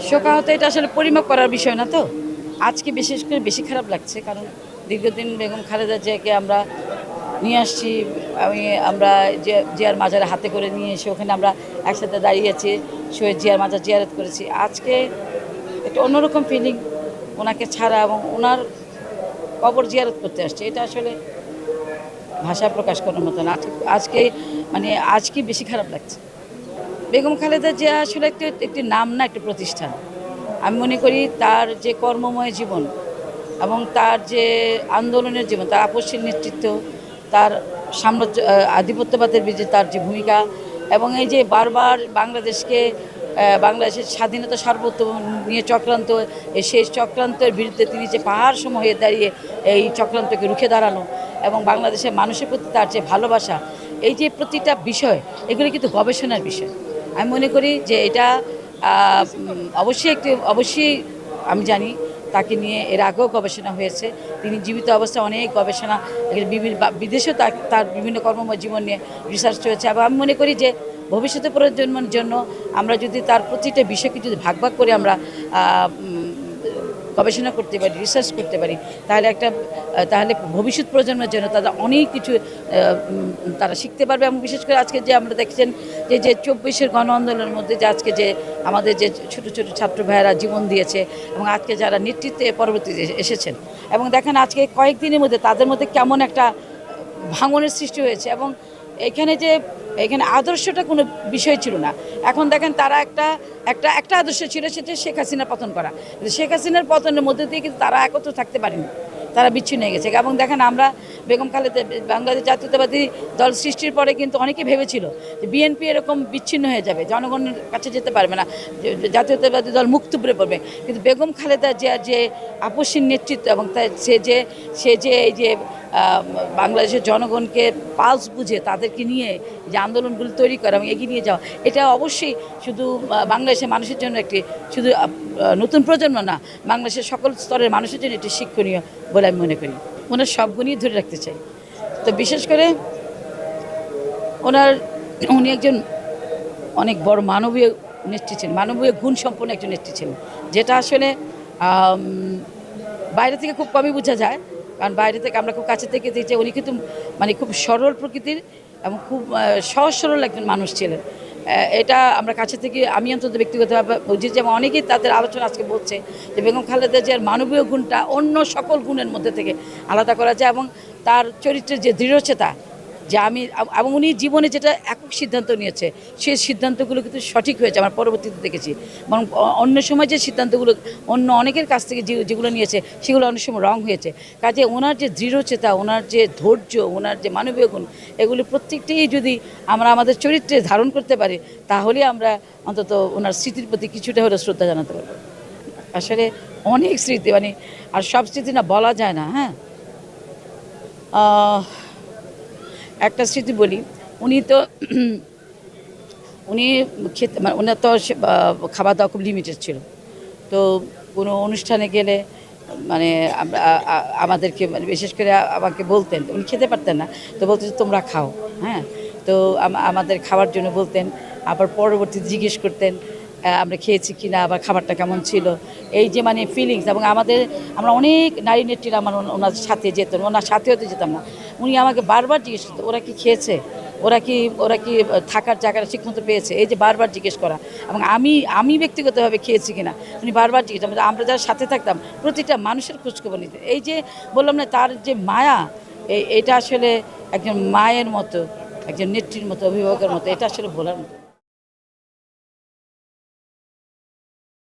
শোকাহত এটা আসলে পরিমাপ করার বিষয় না তো। আজকে বিশেষ করে বেশি খারাপ লাগছে, কারণ দীর্ঘদিন বেগম খালেদা জিয়াকে আমরা নিয়ে আসছি। আমরা জিয়ার মাজারে হাতে করে নিয়ে এসে ওখানে আমরা একসাথে দাঁড়িয়েছি, শহীদ জিয়ার মাজার জিয়ারত করেছি। আজকে একটা অন্যরকম ফিলিং, ওনাকে ছাড়া এবং ওনার কবর জিয়ারত করতে আসছে, এটা আসলে ভাষায় প্রকাশ করার মতো না। আজকে মানে আজকে বেশি খারাপ লাগছে। বেগম খালেদা জিয়া আসলে একটি নাম না, একটি প্রতিষ্ঠান। আমি মনে করি তার যে কর্মময় জীবন এবং তার যে আন্দোলনের জীবন, তার আপসীর নেতৃত্ব, তার সাম্রাজ্য আধিপত্যবাদের বিরুদ্ধে তার যে ভূমিকা, এবং এই যে বারবার বাংলাদেশের স্বাধীনতা সার্বভৌম নিয়ে চক্রান্ত, সেই চক্রান্তের বিরুদ্ধে তিনি যে পাহাড় সম হয়ে দাঁড়িয়ে এই চক্রান্তকে রুখে দাঁড়ানো, এবং বাংলাদেশের মানুষের প্রতি তার যে ভালোবাসা, এই যে প্রতিটা বিষয়, এগুলি কিন্তু গবেষণার বিষয়। আমি মনে করি যে এটা অবশ্যই আমি জানি তাকে নিয়ে এর আগেও গবেষণা হয়েছে। তিনি জীবিত অবস্থায় অনেক গবেষণা, বিদেশেও তার বিভিন্ন কর্মময় জীবন নিয়ে রিসার্চ হয়েছে। এবং আমি মনে করি যে ভবিষ্যতে প্রজন্মের জন্য আমরা যদি তার প্রতিটা বিষয়কে যদি ভাগ ভাগ করে আমরা গবেষণা করতে পারি, রিসার্চ করতে পারি, তাহলে ভবিষ্যৎ প্রজন্মের জন্য তারা অনেক কিছু তারা শিখতে পারবে। এবং বিশেষ করে আজকে যে আমরা দেখছেন যে 24-এর গণ আন্দোলনের মধ্যে যে আজকে যে আমাদের যে ছোট ছোট ছাত্র ভাইয়েরা জীবন দিয়েছে, এবং আজকে যারা নেতৃত্বে পরবর্তীতে এসেছেন, এবং দেখেন আজকে কয়েকদিনের মধ্যে তাদের মধ্যে কেমন একটা ভাঙনের সৃষ্টি হয়েছে। এবং এখানে আদর্শটা কোনো বিষয় ছিল না। এখন দেখেন তারা একটা আদর্শ ছিল, সেটা শেখ হাসিনার পতন করা। কিন্তু শেখ হাসিনার পতনের মধ্যে দিয়ে কিন্তু তারা একত্র থাকতে পারেনি, তারা বিচ্ছিন্ন হয়ে গেছে। এবং দেখেন আমরা বেগম খালেদা বাংলাদেশ জাতীয়তাবাদী দল সৃষ্টির পরে কিন্তু অনেকে ভেবেছিল যে বিএনপি এরকম বিচ্ছিন্ন হয়ে যাবে, জনগণের কাছে যেতে পারবে না, জাতীয়তাবাদী দল মুক্ত উপরে পড়বে। কিন্তু বেগম খালেদা জিয়ার যে আপসীর নেতৃত্ব, এবং সে যে এই যে বাংলাদেশের জনগণকে পালস বুঝে তাদেরকে নিয়ে যে আন্দোলনগুলো তৈরি করা এবং এগিয়ে নিয়ে যাওয়া, এটা অবশ্যই শুধু বাংলাদেশের মানুষের জন্য শুধু নতুন প্রজন্ম না, বাংলাদেশের সকল স্তরের মানুষের জন্য একটি শিক্ষণীয় বলে আমি মনে করি। ওনার সব গুণই ধরে রাখতে চাই। তো বিশেষ করে উনি একজন অনেক বড় মানবীয় নেত্রী ছিলেন, মানবীয় গুণ সম্পন্ন একজন নেত্রী ছিলেন, যেটা আসলে বাইরে থেকে খুব কমই বোঝা যায়। কারণ বাইরে থেকে আমরা খুব কাছে থেকে দেখছি উনি কিন্তু খুব সরল প্রকৃতির এবং খুব সহজ সরল একজন মানুষ ছিলেন। এটা আমরা কাছে থেকে আমি অন্তত ব্যক্তিগতভাবে বুঝি, যেমন অনেকেই তাদের আলোচনা আজকে বলছে যে বেগম খালেদা জিয়ার মানবীয় গুণটা অন্য সকল গুণের মধ্যে থেকে আলাদা করা যায়, এবং তার চরিত্রের যে দৃঢ়চেতা, যে এবং উনি জীবনে যেটা একক সিদ্ধান্ত নিয়েছে, সেই সিদ্ধান্তগুলো কিন্তু সঠিক হয়েছে আমার পরবর্তীতে দেখেছি। এবং অন্য সময় যে সিদ্ধান্তগুলো অন্য অনেকের কাছ থেকে যেগুলো নিয়েছে, সেগুলো অনেক সময় রং হয়েছে। কাজে ওনার যে দৃঢ়চেতা, ওনার যে ধৈর্য, ওনার যে মানবীয় গুণ, এগুলো প্রত্যেকটিই যদি আমরা আমাদের চরিত্রে ধারণ করতে পারি, তাহলে আমরা অন্তত ওনার স্মৃতির প্রতি কিছুটা হলেও শ্রদ্ধা জানাতে পারবো। আসলে অনেক স্মৃতি, আর সব স্মৃতি না বলা যায় না। হ্যাঁ, একটা স্মৃতি বলি। উনি ওনার তো খাওয়া দাওয়া খুব লিমিটেড ছিল। তো কোনো অনুষ্ঠানে গেলে আমাদেরকে বিশেষ করে আমাকে বলতেন, উনি খেতে পারতেন না, তো বলতেন তোমরা খাও। হ্যাঁ, তো আমাদের খাওয়ার জন্য বলতেন, আবার পরবর্তীতে জিজ্ঞেস করতেন আমরা খেয়েছি কি না, আবার খাবারটা কেমন ছিল, এই যে ফিলিংস। এবং আমরা অনেক নারী নেত্রীরা ওনার সাথে যেতাম, ওনার সাথে হতে যেতাম না, উনি আমাকে বারবার জিজ্ঞেস করতেন ওরা কি খেয়েছে, ওরা কি থাকার জায়গাটা ঠিকমতো পেয়েছে, এই যে বারবার জিজ্ঞেস করা। এবং আমি ব্যক্তিগতভাবে খেয়েছি কিনা উনি বারবার জিজ্ঞেস, আমরা যারা সাথে থাকতাম প্রতিটা মানুষের খোঁজখবর নিতেন। এই যে বললাম না, তার যে মায়া, এটা আসলে একজন মায়ের মতো, একজন নেত্রীর মতো, অভিভাবকের মতো, এটা আসলে বলার মতো।